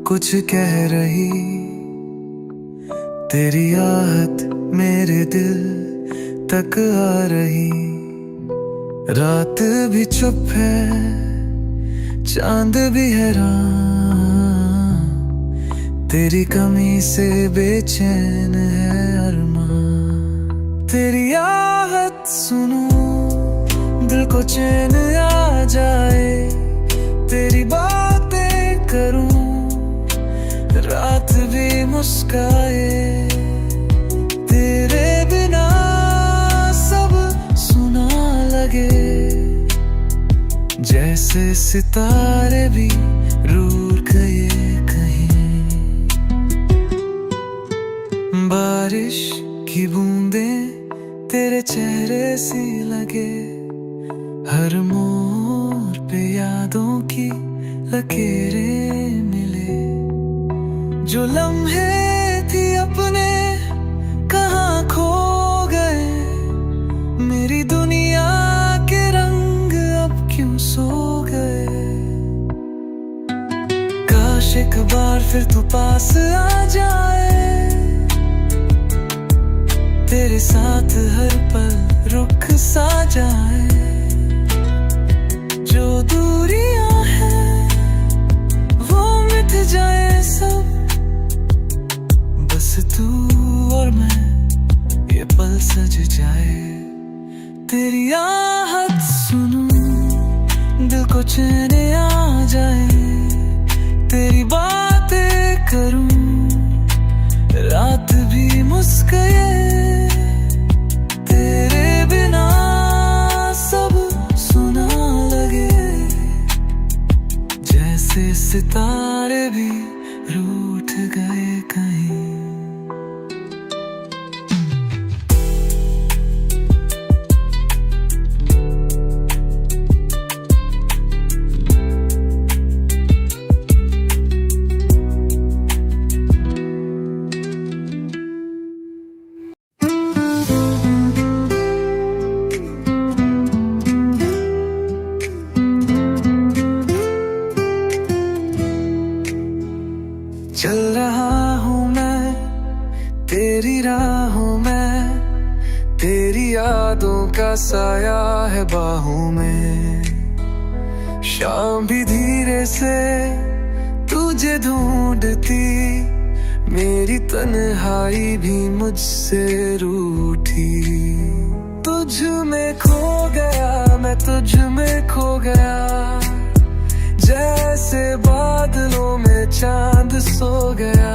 कुछ कह रही तेरी आहट मेरे दिल तक आ रही। रात भी चुप है, चांद भी हैरान, तेरी कमी से बेचैन है अरमान। तेरी आहट सुनूं दिल को चैन आ जाए, तेरी बातें करूं रात भी मुस्काए। तेरे बिना सब सुना लगे, जैसे सितारे भी रूठ गए कहीं। बारिश की बूंदें तेरे चेहरे सी लगे, हर मोड़ पे यादों की लकीरें मिले। जो लम्हे थी अपने कहाँ खो गए, मेरी दुनिया के रंग अब क्यों सो गए। काश एक बार फिर तू पास आ जाए, तेरे साथ हर पल रुक सा जाए। जो दूरियां हैं वो मिट जाए सब, बस तू और मैं ये पल सज जाए। तेरी आहट सुनूं दिल को चैन आ जाए, तेरी बातें करूं रात भी मुस्काए। तेरे बिना सब सुना लगे, जैसे सितारे भी रूठ गए कहीं। चल रहा हूँ मैं तेरी राहों में, तेरी यादों का साया है बाहों में। शाम भी धीरे से तुझे ढूंढती, मेरी तन्हाई भी मुझसे रूठी। तुझ में खो गया मैं, तुझ में खो गया, जैसे बादलों में चांद सो गया।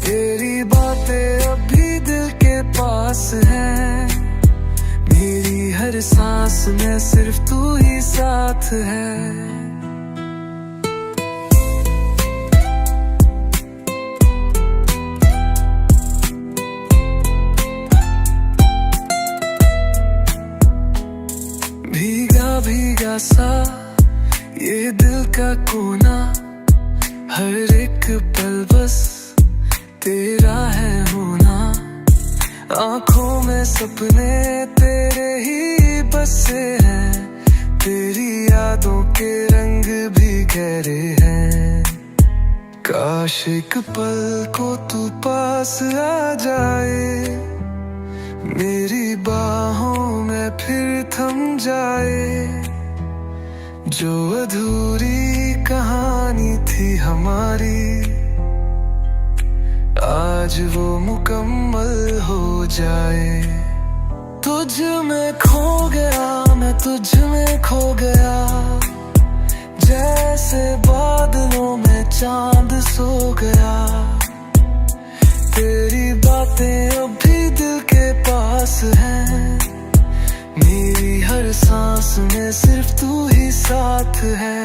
तेरी बातें अभी दिल के पास हैं, मेरी हर सांस में सिर्फ तू ही साथ है। भीगा भीगा सा ये दिल का कोना, हर एक पल बस तेरा है होना। आंखों में सपने तेरे ही बसे हैं, तेरी यादों के रंग भी गहरे हैं। काश एक पल को तू पास आ जाए, मेरी बाहों में फिर थम जाए। जो अधूरी कहानी थी हमारी, आज वो मुकम्मल हो जाए। तुझ में खो गया मैं, तुझ में खो गया, जैसे बादलों में चांद सो गया। तेरी बातें अभी दिल के पास हैं, मेरी हर सांस में सिर्फ तू ही साथ है।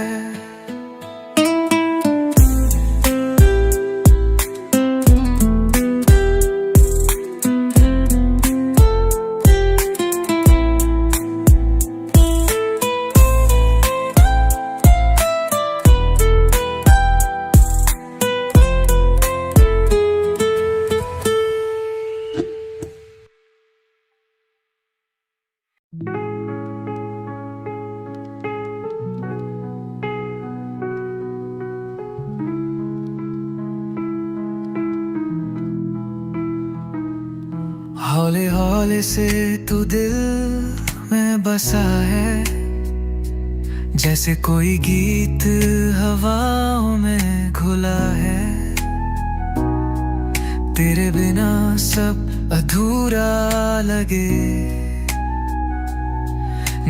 हौले हौले से तू दिल में बसा है, जैसे कोई गीत हवाओं में घुला है। तेरे बिना सब अधूरा लगे,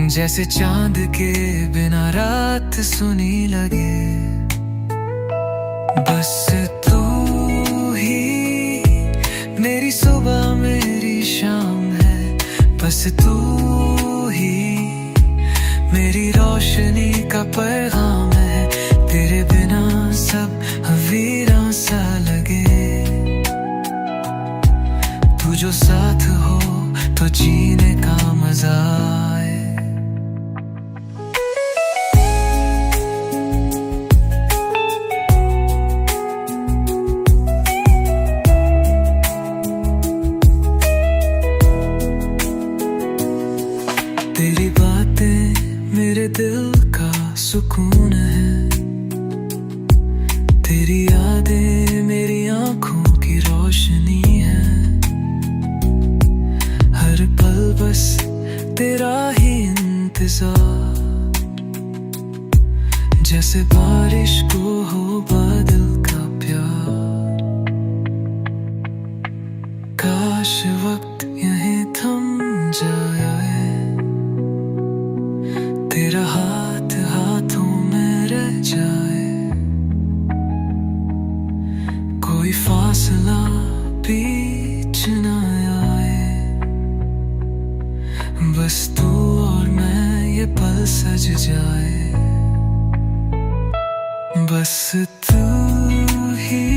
जैसे चांद के बिना रात सुनी लगे। बस तू ही मेरी सुबह मेरी शाम है, बस तू ही मेरी रोशनी का पैगाम है। तेरे बिना सब वीरान सा लगे, तू जो साथ हो तो जीने का मजा आए। तेरी बातें मेरे दिल का सुकून है, तेरी यादें मेरी आंखों की रोशनी है। हर पल बस तेरा ही इंतजार, जैसे बारिश को हो बादल का प्यार। काश वक्त यहीं थम जाए, तेरा हाथ हाथों में रह जाए। कोई फासला बीच न आए, बस तू और मैं ये पल सज जाए। बस तू ही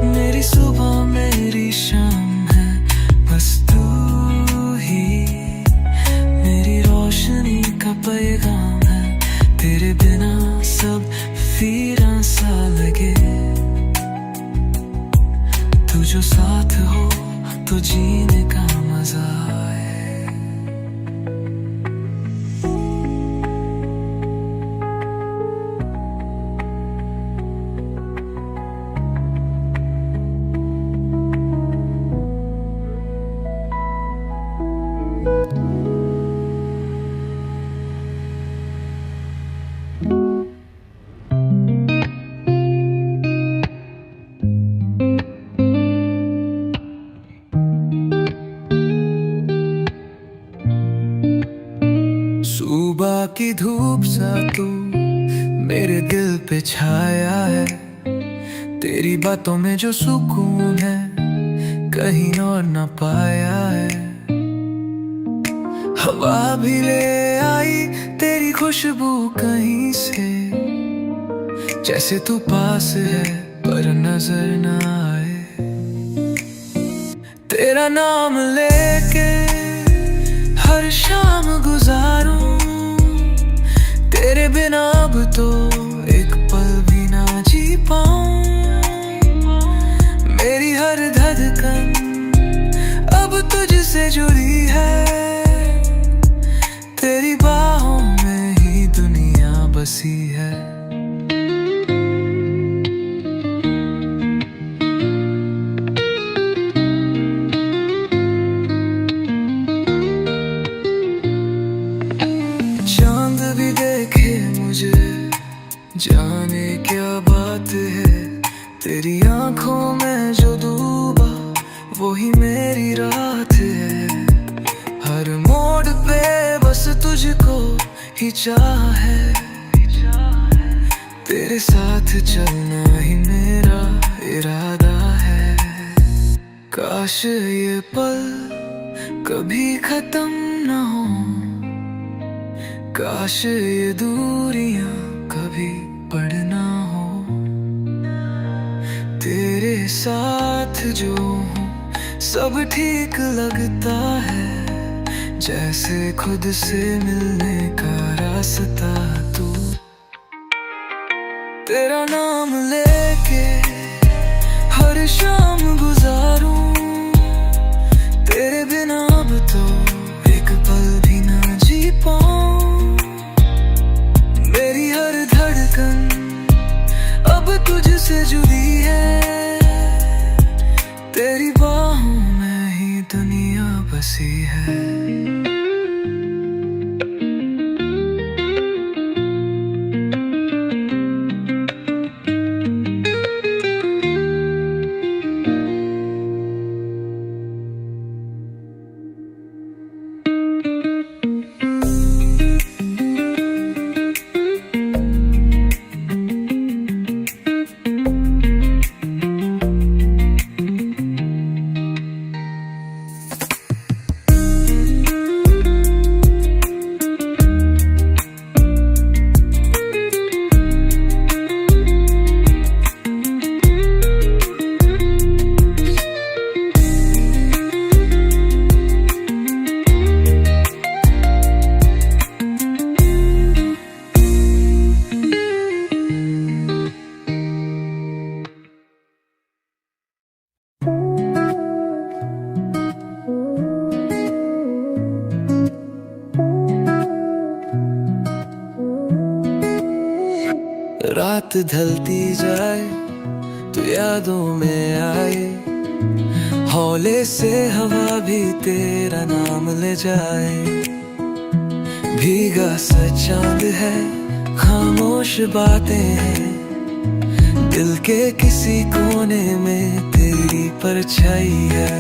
मेरी सुबह मेरी शाम है, बस तू ही मेरी रोशनी का पैगाम है। तेरे बिना सब वीरान सा लगे, तू जो साथ हो तो जीने का मजा आए। सुबह की धूप सा तू मेरे दिल पे छाया है, तेरी बातों में जो सुकून है कहीं और न पाया है। हवा भी ले आई तेरी खुशबू कहीं से, जैसे तू पास है पर नजर न आए। तेरा नाम लेके हर शाम गुजारूं, तेरे बिना अब तो एक पल भी ना जी पाऊं। मेरी हर धड़कन अब तुझसे जुड़ी है, तेरी बाहों में ही दुनिया बसी है। चांद भी देखे मुझे, जाने क्या बात है। तेरी आंखों में जो डूबा वही मेरी रात है। हर मोड़ पे बस तुझको ही चाह है, तेरे साथ चलना ही मेरा इरादा है। काश ये पल कभी खत्म न हो, काश ये दूरियां कभी बढ़ना हो। तेरे साथ जो हूँ सब ठीक लगता है, जैसे खुद से मिलने का रास्ता तू। तेरा नाम लेके हर शाम गुजारूं, तेरे बिना अब तो एक पल भी ना जी पाऊं। मेरी हर धड़कन अब तुझसे जुड़ी है, तेरी बाहों में ही दुनिया बसी है। रात ढलती जाए तो यादों में आए, हौले से हवा भी तेरा नाम ले जाए। भीगा सा चांद है, खामोश बातें हैं, दिल के किसी कोने में तेरी परछाई है।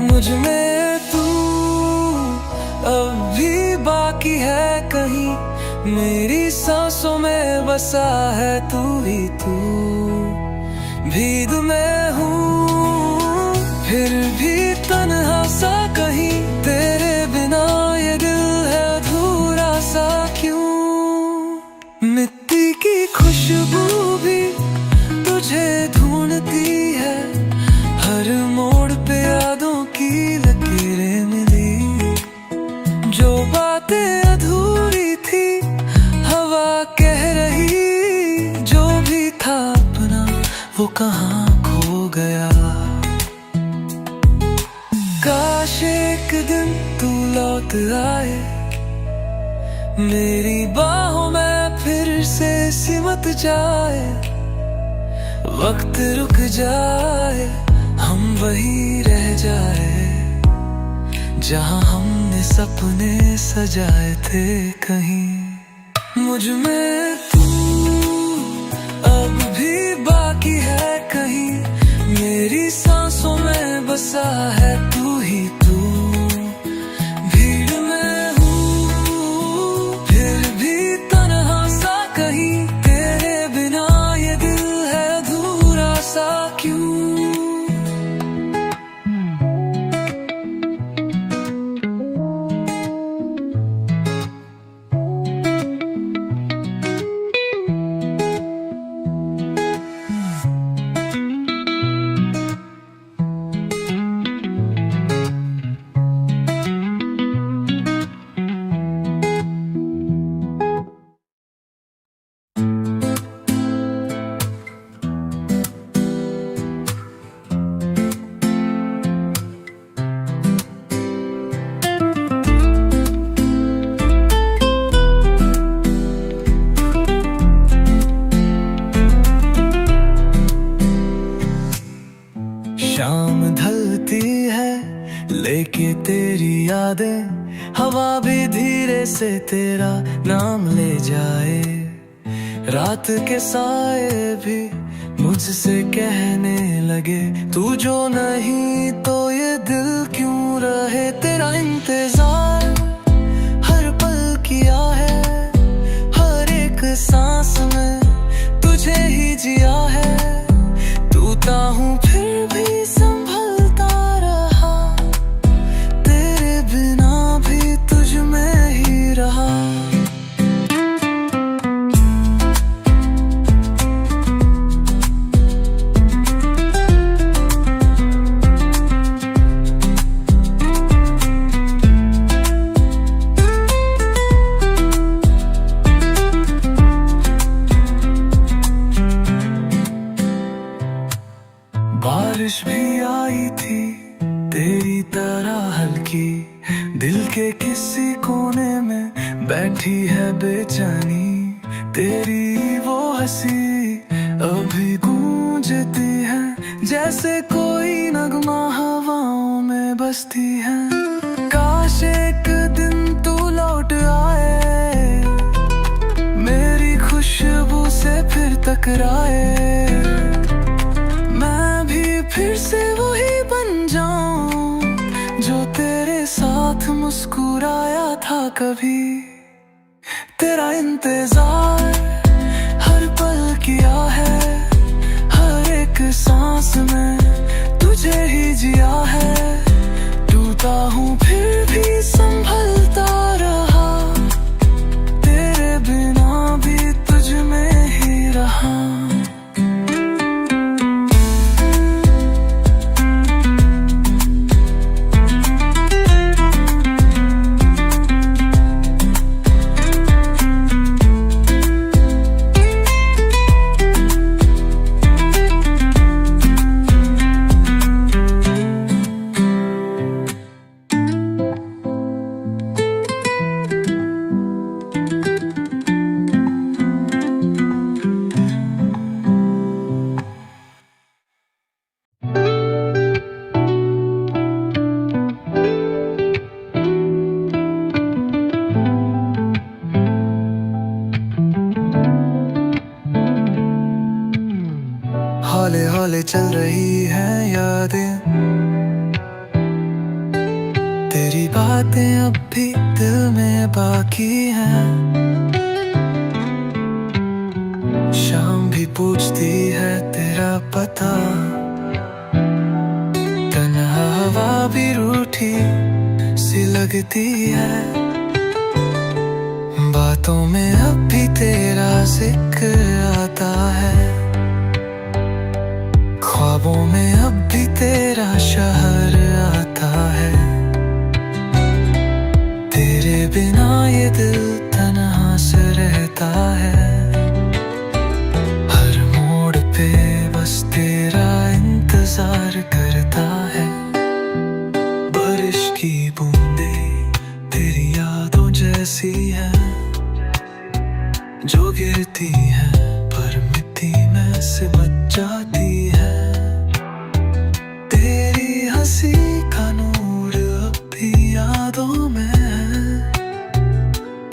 मुझ में तू अब भी बाकी है कहीं, मेरी सांसों में बसा है तू ही तू। भीग मैं हूँ फिर भी तन्हा सा कहीं, तेरे बिना ये दिल है अधूरा सा क्यों। मिट्टी की खुशबू भी तुझे ढूंढती है, हर मोड़ पे यादों की लकीरें मिली। जो बातें अधूरी थी हवा कह रही, जो भी था अपना वो कहाँ खो गया। काश एक दिन तू लौट आए, मेरी बाहों में फिर से सिमट जाए। वक्त रुक जाए, हम वही रह जाए जहाँ हमने सपने सजाए थे कहीं। मुझ में तू अब भी बाकी है कहीं, मेरी सांसों में बसा है तू ही तू। भीड़ में हूँ फिर भी तन्हा सा कहीं, तेरे बिना ये दिल है अधूरा सा क्यों। शाम ढलती है लेके तेरी यादें, हवा भी धीरे से तेरा नाम ले जाए। रात के साए भी मुझसे कहने लगे, तू जो नहीं तो ये दिल क्यों रहे। तेरा इंतजार हर पल किया है, हर एक सांस में तुझे ही जिया है। टूटा हूँ फिर भी संभलता रहा, तेरे बिना भी तुझ में ही रहा। बारिश भी आई थी तेरी तरह हल्की, दिल के किसी कोने में बैठी है बेचैनी। तेरी वो हंसी अभी गूंजती है, जैसे कोई नगमा हवाओं में बसती हैं। काश एक दिन तू लौट आए, मेरी खुशबू से फिर टकराए, मैं भी फिर से वही बन जाऊं जो तेरे साथ मुस्कुराया था कभी। तेरा इंतजार हर पल किया है, हर एक सांस में तुझे ही जिया है। टूटा हूँ फिर भी संभलता रहा, तेरे बिना भी तुझ में ही रहा। हौले हौले चल रही है यादें, तेरी बातें अब भी दिल में बाकी हैं। शाम भी पूछती है तेरा पता, तन्हा हवा भी रूठी सी लगती है। बातों में अब भी तेरा जिक्र आता है, ख्वाबों में अब भी तेरा शहर आता है। तेरे बिना ये दिल तन्हा से रहता है, हर मोड़ पे बस तेरा इंतजार करता है। बारिश की बूंदें तेरी यादों जैसी है, जो गिरती है पर मिट्टी में से बच जाती है। तेरी हंसी का नूर अब भी यादों में है,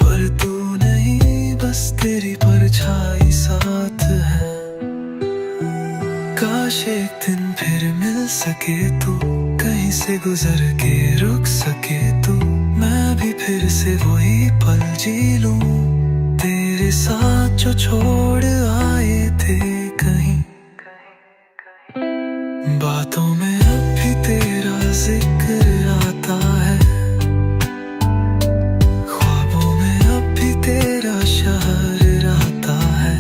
पर तू नहीं बस तेरी परछाई साथ है। काश एक दिन फिर मिल सके तू, कहीं से गुजर के रुक सके तू, मैं भी फिर से वही पल जी लूं तेरे साथ जो छोड़ आए थे कहीं। बातों में अब भी तेरा जिक्र आता है, ख्वाबों में अब भी तेरा शहर आता है।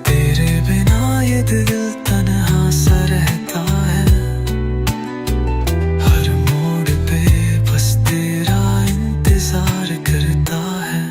तेरे बिना ये दिल तन्हा सा रहता है, हर मोड़ पे बस तेरा इंतजार करता है।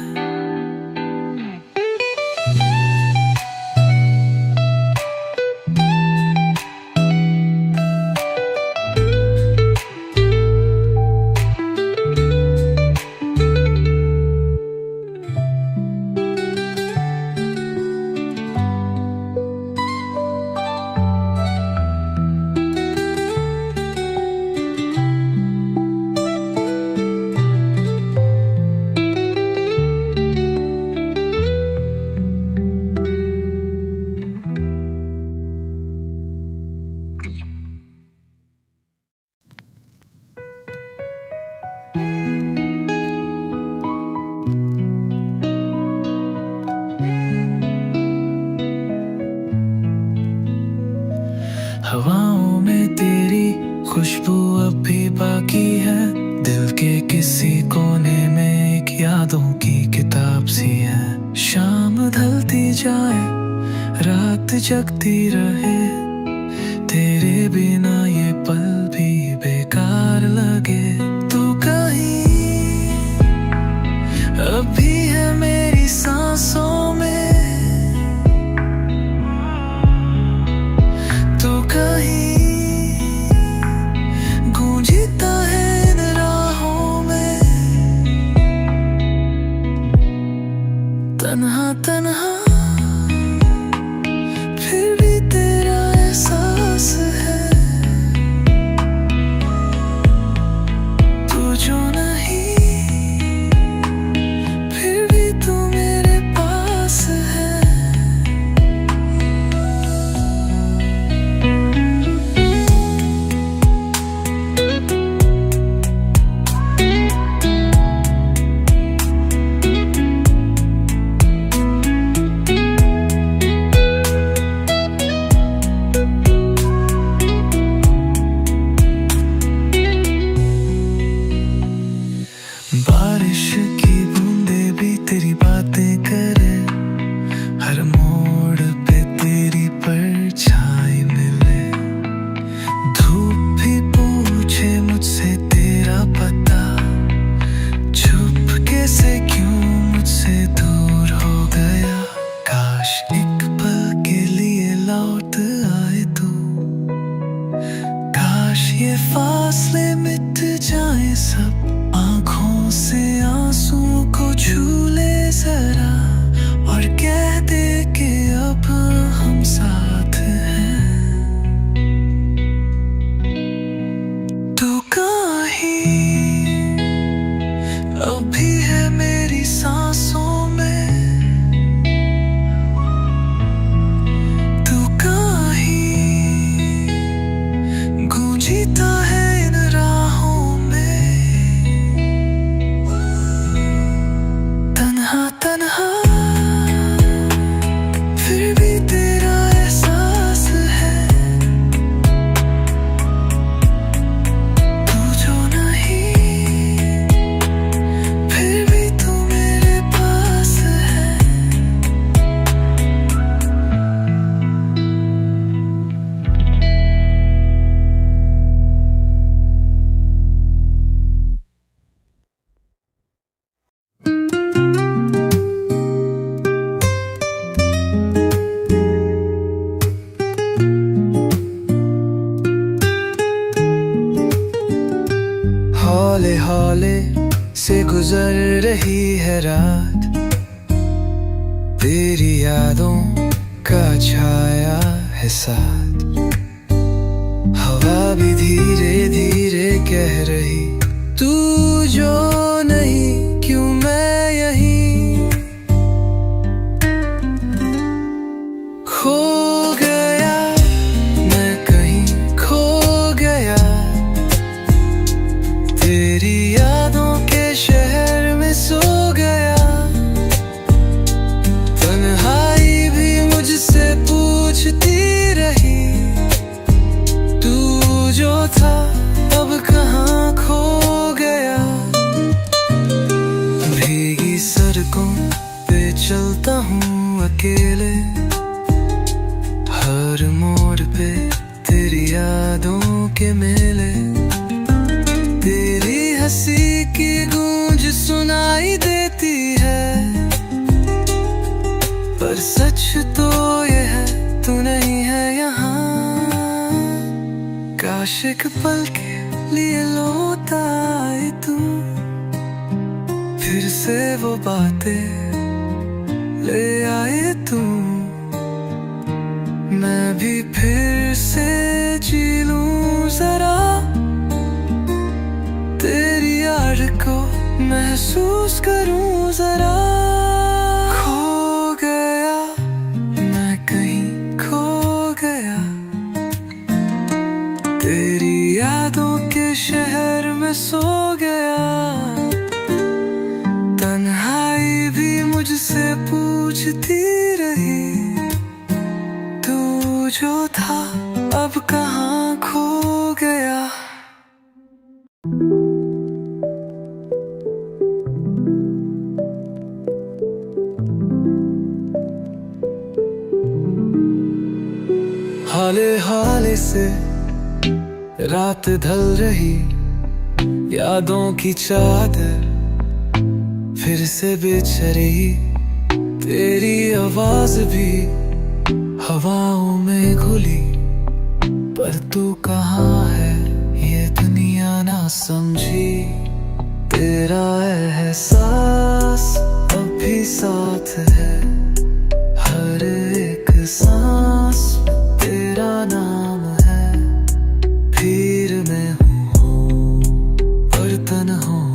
हवाओं में तेरी खुशबू अब भी बाकी है, दिल के किसी कोने में एक यादों की किताब सी है। शाम ढलती जाए रात जगती रहे, तेरे बिना ये पल भी बेकार लगे। तू कहीं अब भी है मेरी सांसों में, गूंजता है इन राहों में। तन्हा तन्हा फिर भी तेरा एहसास है, मोड़ पे तेरी परछाई मिले, धूप भी पूछे मुझसे तेरा पता, चुपके से क्यों मुझसे दूर हो गया। काश एक पल के लिए लौट आए तू, काश ये फासले मिट जाए सब, आंखों से आंसू को छू ले जरा और कह दे कि अब हम साथ हैं। तू कहीं अभी है मेरी सांसों में, तू कहीं गूंजता है इन राहों में, तन्हा तन्हा फिर भी तेरा एहसास है, तू जो नहीं फिर भी तू मेरे पास है। हौले हौले से गुजर रही है रात, तेरी यादों का छाया है साथ, हवा भी धीरे धीरे कह रही तू जो नहीं क्यों मैं यहीं। खो गया मैं कहीं खो गया, तेरी यादों के शहर में सो गया, तन्हाई भी मुझसे पूछती रही, तू जो था अब कहाँ खो गया। भीगी सड़कों पे चलता हूँ अकेले, हर मोड़ पे तेरी यादों के मेले, तेरी हंसी की गूंज सुनाई देती है, पर सच तो ये है तू नहीं है यहाँ। काश एक पल के लिए लौट आए तू, फिर से वो बातें ले आए तू, मैं भी फिर से जी लूं जरा, तेरी याद को महसूस करूं जरा। खो गया मैं कहीं खो गया, तेरी यादों के शहर में सो गया, तन्हाई भी मुझसे पूछती रही, तू जो था अब कहाँ खो गया। हाले हाले से रात ढल रही, यादों की चादर फिर से बिछ रही, तेरी आवाज भी हवाओं में घुली, पर तू कहाँ है ये दुनिया ना समझी, तेरा एहसास अभी साथ है, हर एक सांस तेरा नाम है, फिर मैं हूँ बर्तन हूँ,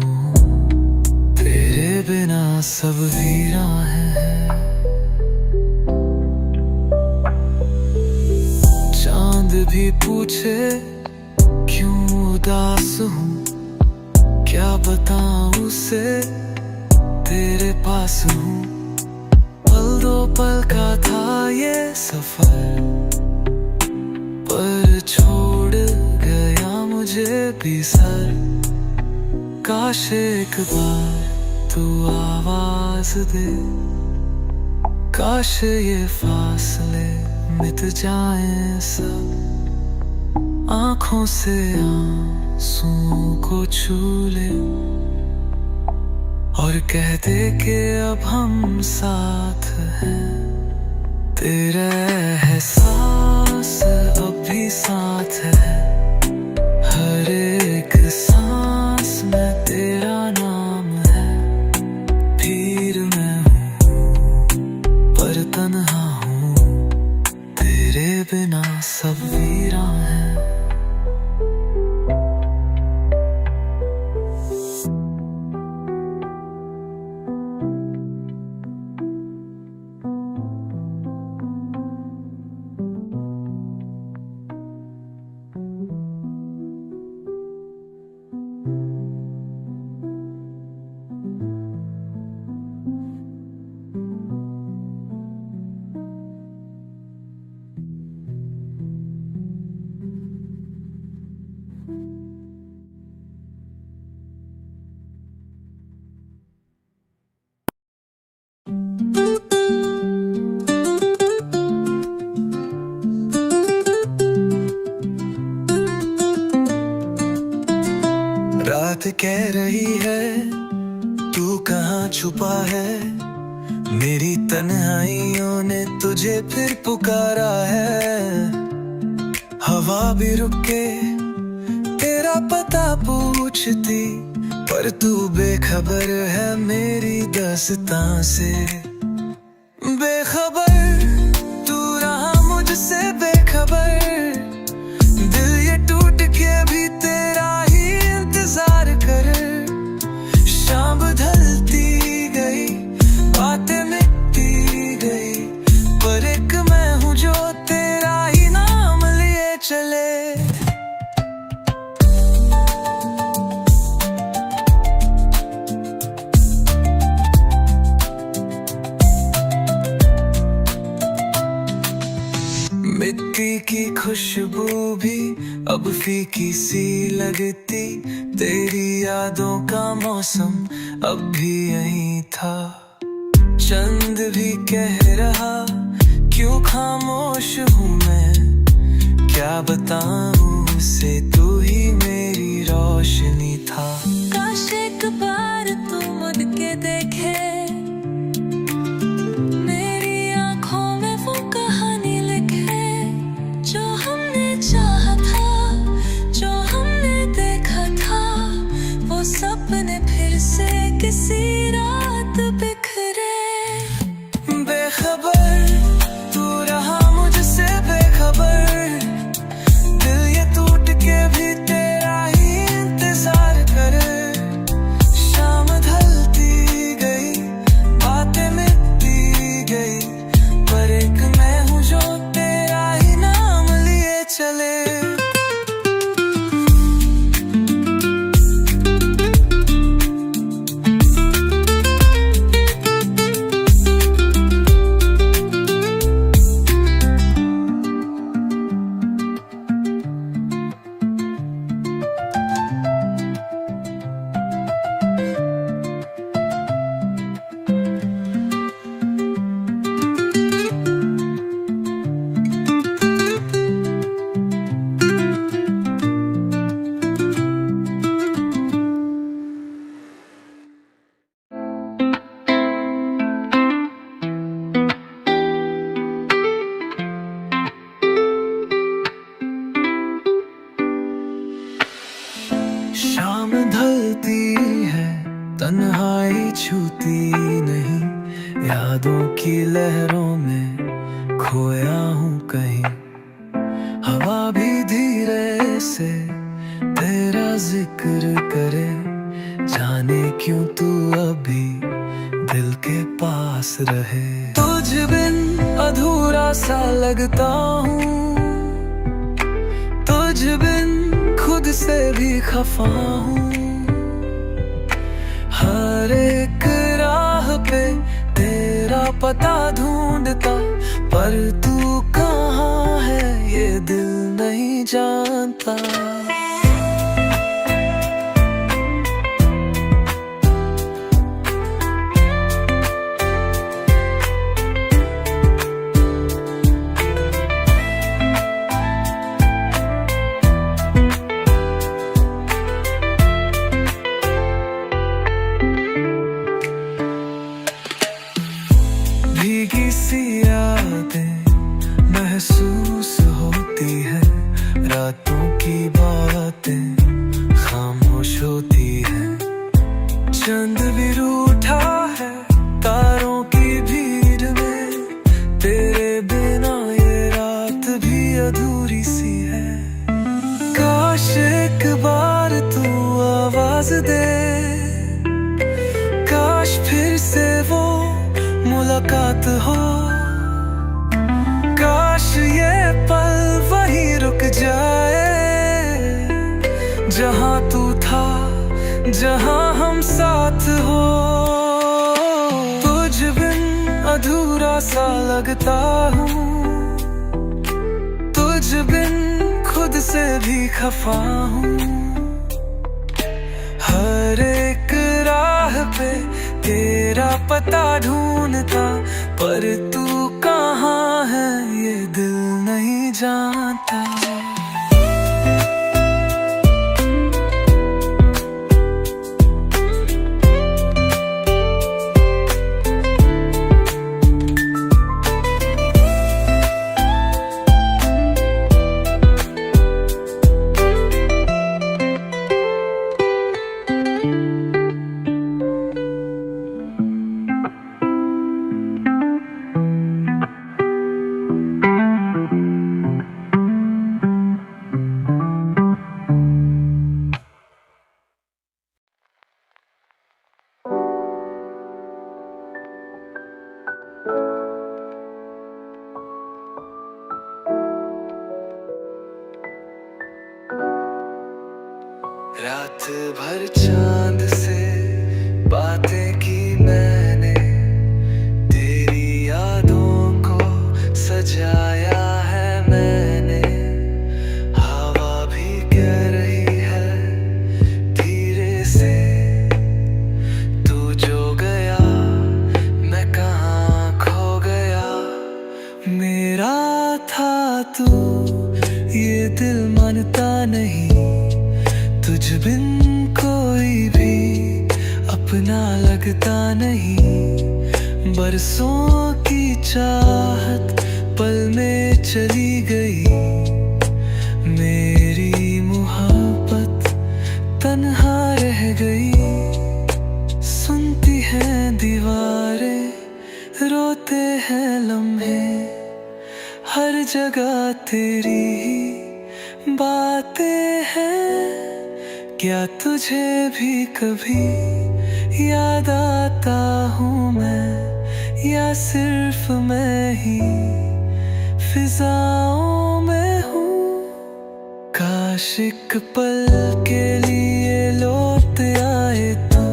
तेरे बिना सब वीरा है। चांद भी पूछे क्यों उदास हूँ, क्या बताऊँ उसे तेरे पास हूँ, पल दो पल का था ये सफर, पर छोड़ गया मुझे भी सर, काश एक बार तू आवाज दे, काश ये फासले मिट जाएं सब, आंखों से आंसुओं को छू ले और कह दे कि अब हम साथ हैं। तेरा एहसास अब भी साथ है, हर एक सांस में तेरा नाम है। फिर मैं हूँ पर तन्हा हूँ, तेरे बिना सब वीरां है। रात कह रही है तू कहाँ छुपा है, मेरी तन्हाइयों ने तुझे फिर पुकारा है। हवा भी रुक के तेरा पता पूछती, पर तू बेखबर है मेरी दास्तां से। बेखबर तू रहा मुझसे बेखबर, दिल ये टूट के भी तेरा ही इंतजार कर। शाम ढलती गई, बातें मिटती गई, पर एक मैं हूँ जो तेरा ही नाम लिए चले। मिट्टी की खुशबू भी अब फीकी सी लगती, तेरी यादों का मौसम अब भी यही था। चंद भी कह रहा क्यों खामोश हूँ मैं, क्या बताऊँ उसे तू ही मेरी रोशनी था। काश एक बार तू मुड़ के देखे, मेरी आंखों में वो कहानी लिखे, जो हमने चाहा था, जो हमने देखा था, वो सपने फिर से किसी रात बिखरे। बेखबर तू रहा मुझसे बेखबर, दिल ये टूट के भी तेरा ही इंतजार कर। शाम ढलती गई, बातें मिटती गई, पर एक मैं हूँ जो तेरा ही नाम लिए चले। शाम ढलती है, तन्हाई छूती नहीं, यादों की लहरों में खोया हूँ कहीं। हवा भी धीरे से तेरा जिक्र करे, जाने क्यों तू अभी दिल के पास रहे। तुझ बिन अधूरा सा लगता हूँ, तुझ बिन खुद से भी खफा हूँ। हर एक राह पे तेरा पता ढूंढता, पर तू कहाँ है ये दिल नहीं जानता। महसूस होती है, रातों की बातें खामोश होती है। चंद भी रूठा है तारों की भीड़ में, तेरे बिना ये रात भी अधूरी सी है। काश एक बार तू आवाज दे, काश फिर से वो मुलाकात हो, काश ये पल वहीं रुक जाए जहां तू था, जहां हम साथ हो। तुझ बिन अधूरा सा लगता हूँ, तुझ बिन खुद से भी खफा हूँ। हर एक राह पे तेरा पता ढूंढता, पर तू कहाँ है ये दिल नहीं जानता। रात भर चांद से बातें की मैंने, तेरी यादों को सजाया है मैंने। हवा भी कह रही है धीरे से, तू जो गया मैं कहाँ खो गया। मेरा था तू ये दिल मानता नहीं, तुझ बिन कोई भी अपना लगता नहीं। बरसों की चाहत पल में चली गई, मेरी मोहब्बत तन्हा रह गई। सुनती हैं दीवारें, रोते हैं लम्हे, हर जगह तेरी ही बातें हैं। क्या तुझे भी कभी याद आता हूँ मैं, या सिर्फ मैं ही फिजाओं में हूँ। काश एक पल के लिए लौट आए तू,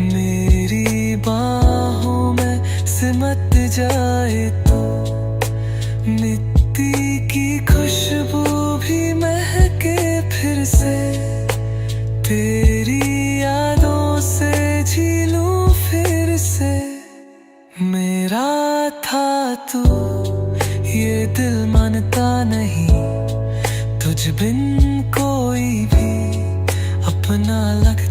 मेरी बाहों में सिमट जाए तू। मिट्टी की खुशबू भी महके फिर से, तेरी यादों से जी लूं फिर से। मेरा था तू ये दिल मानता नहीं, तुझ बिन कोई भी अपना लगता।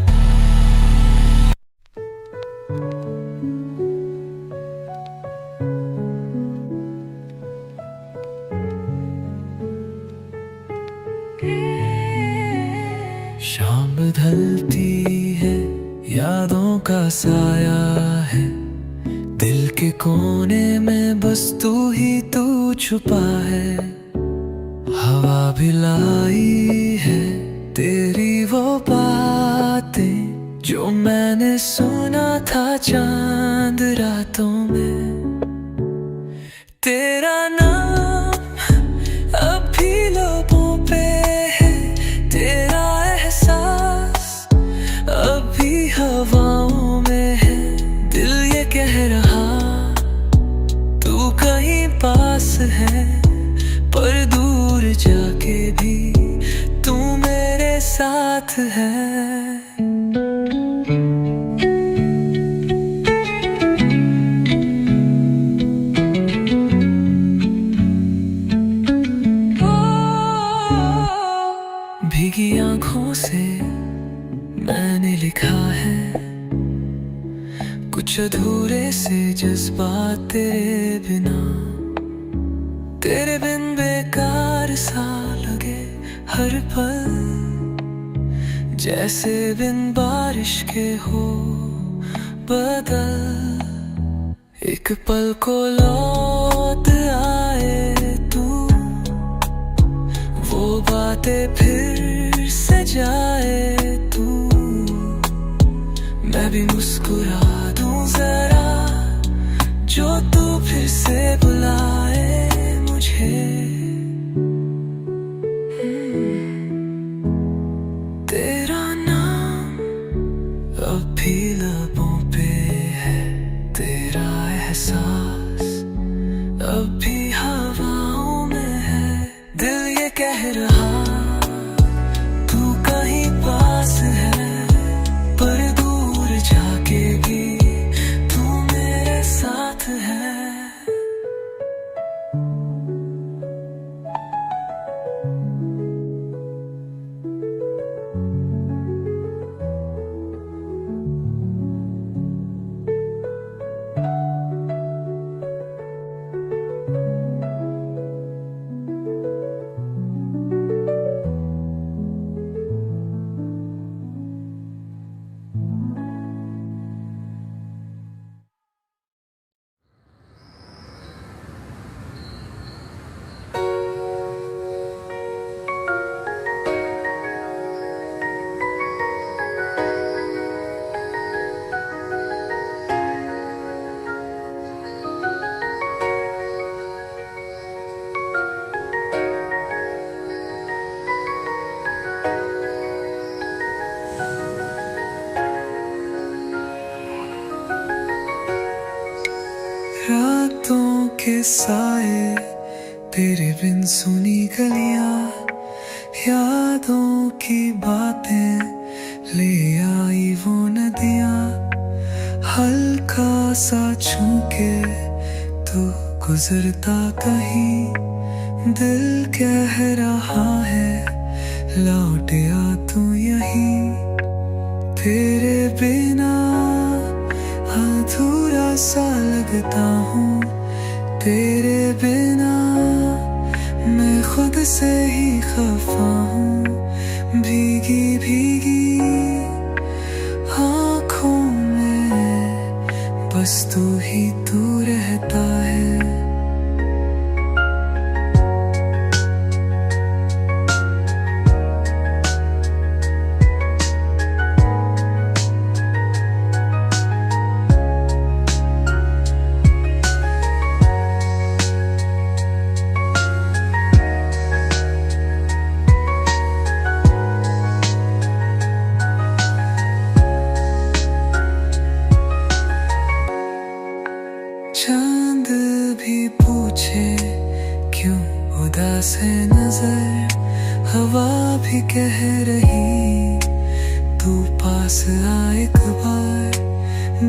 शाम ढलती है, यादों का साया है, दिल के कोने में बस तू ही तू छुपा है। हवा भी लाई है तेरी वो बातें, जो मैंने सुना था चांद रातों में। तेरा नाम अब भी लबों पे है, तेरा एहसास अब भी हवाओं में है। दिल ये कह रहा तू कहीं पास है, पर दूर जाके भी तू मेरे साथ है। भीगी आंखों से मैंने लिखा है कुछ अधूरे से जज्बात तेरे बिना। जैसे बिन बारिश के हो बदल, एक पल को लौट आए तू, वो बातें फिर से जाए तू, मैं भी मुस्कुरा दूं जरा, जो तू फिर से बुलाए मुझे। तेरा नाम अब भी लबों पे है, तेरा एहसास अब भी हवाओं में है। दिल ये कह रहा तू कहीं पास है, पर दूर जाके भी तू मेरे साथ है। रातों के साए, तेरे बिन सुनी गलियां, यादों की बातें ले आई वो नदियां, हल्का सा छू के तू गुजरता कहीं, दिल कह रहा है लौट आ तू यहीं। तेरे बिना अधूरा सा लगता हूँ, तेरे बिना मैं खुद से ही खफा हूँ। भीगी भीगी आँखों में बस तू ही तू रहता है। चांद भी पूछे क्यों उदास है नजर, हवा भी कह रही तू पास आ एक बार।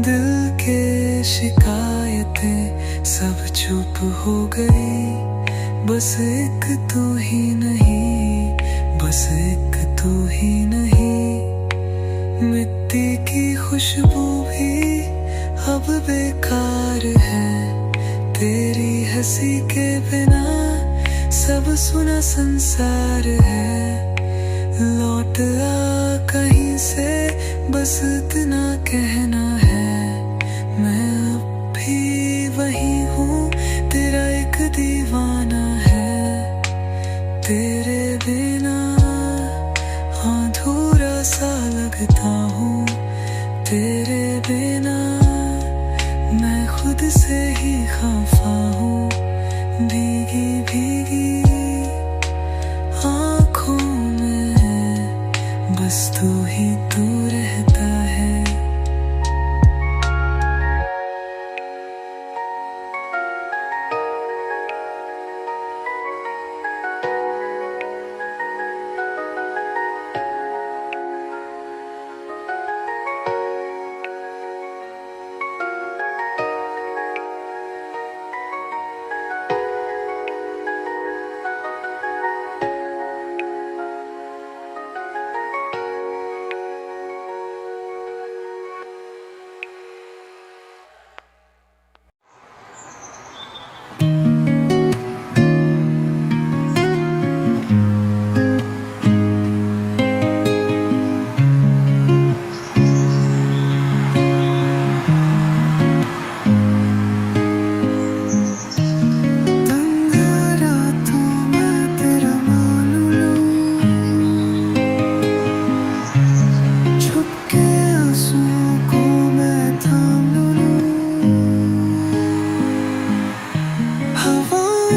दिल के शिकायतें सब चुप हो गई, बस एक तू ही नहीं, बस एक तू ही नहीं। मिट्टी की खुशबू भी अब बेकार है, तेरी हंसी के बिना सब सुना संसार है। लौट आ कहीं से बस इतना कहना है, मैं अब भी वही हूँ, तेरा एक दीवाना है। तेरे बिना अधूरा सा लगता हूँ, तेरे बिना मैं खुद से ही खफा हूँ। भीगी भीगी आँखों में बस तू ही तू रहता है।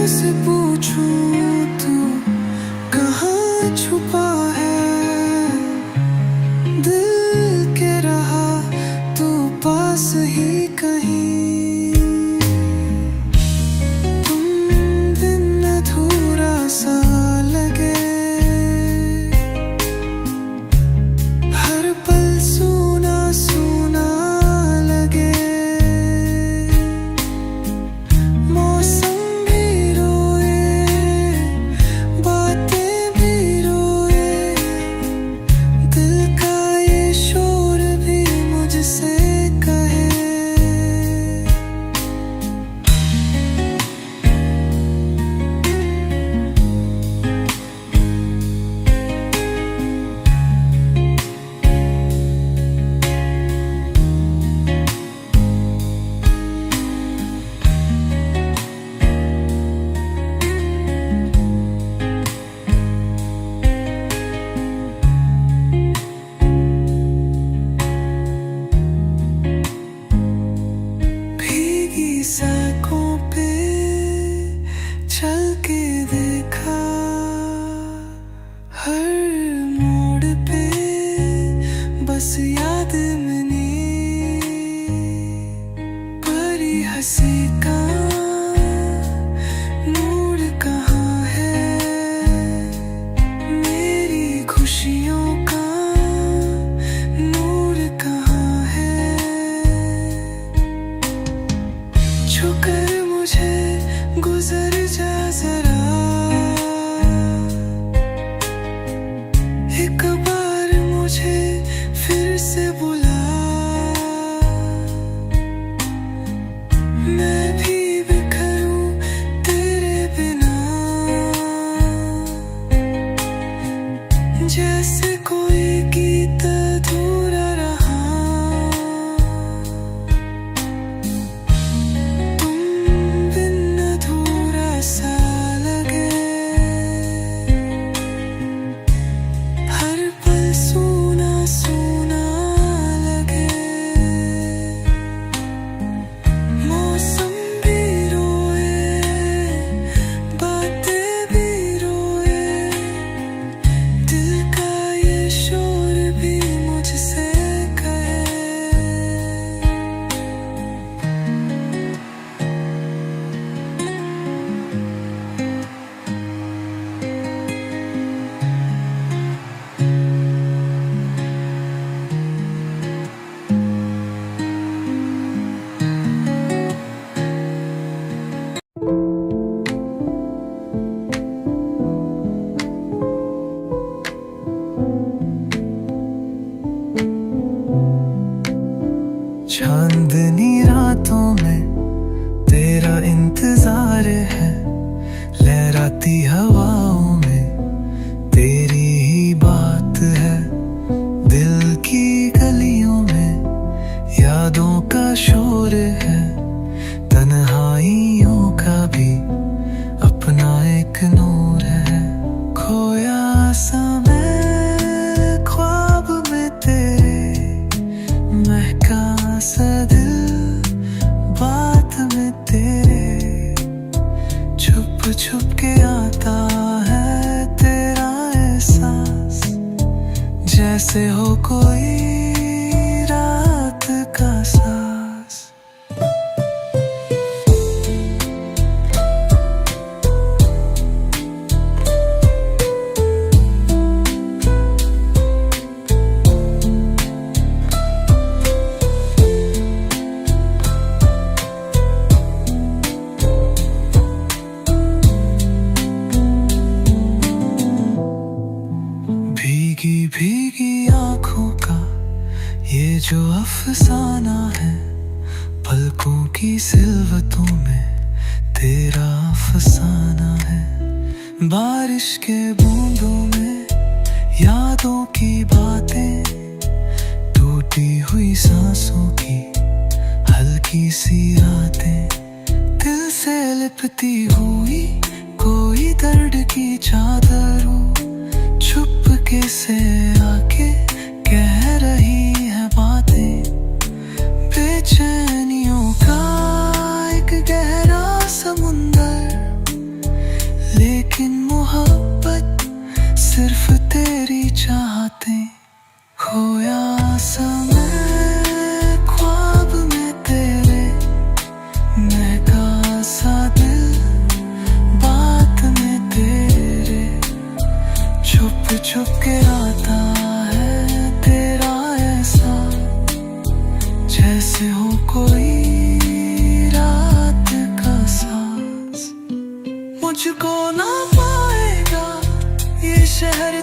से पूछूं तू कहाँ छुपा है, दिल के रहा तू पास ही कहीं। तुम बिन अधूरा सा लगे, हर पल सूना सूना लगे। मौसम भी रोए, बातें भी रोए, दिल का ये शोर भी मुझसे कहे। भीगी सड़कों पे चल के देखा, हर मोड़ पे बस याद मनी। परी हंसी का नूर कहाँ है, मेरी खुशियों का नूर कहाँ है। छूकर मुझे गुजर जा जरा, एक बार मुझे फिर से बुला। मैं भी बिखरूं तेरे बिना, जैसे कोई गीत अधूरा रहा। तुम बिन अधूरा सा लगे, हर पल सूना सूना लगे। मौसम भी रोए, बातें भी रोए, दिल का ये शोर भी मुझसे कहे। चांदनी रातों में तेरा इंतजार है, लहराती हवाओं में तेरी ही बात है। दिल की गलियों में यादों का शोर है, तन्हाइयों का भी अपना एक नूर है। खोया सा मैं ख्वाब में तेरे, महका सा दिल बात में तेरे। छुप छुप के आता है तेरा एहसास, जैसे हो कोई रात का सांस। भीगी भीगी आंखों का ये जो अफसाना है, पलकों की सिलवतों में तेरा अफसाना है। बारिश के बूंदों में यादों की बातें, टूटी हुई सांसों की हल्की सी रातें। दिल से लिपटी हुई कोई दर्द की चादर हो, चुपके से आके कह रही है बातें। बेचैनियों का एक गहरा समुंदर लेकिन मोहब्बत सिर्फ तेरी चाहते। खोया समय ख्वाब में तेरे, महका सा दिल बात में तेरे। छुप छुप के आता है तेरा ऐसा, जैसे हो कोई रात का सांस। मुझको ना पाएगा ये शहर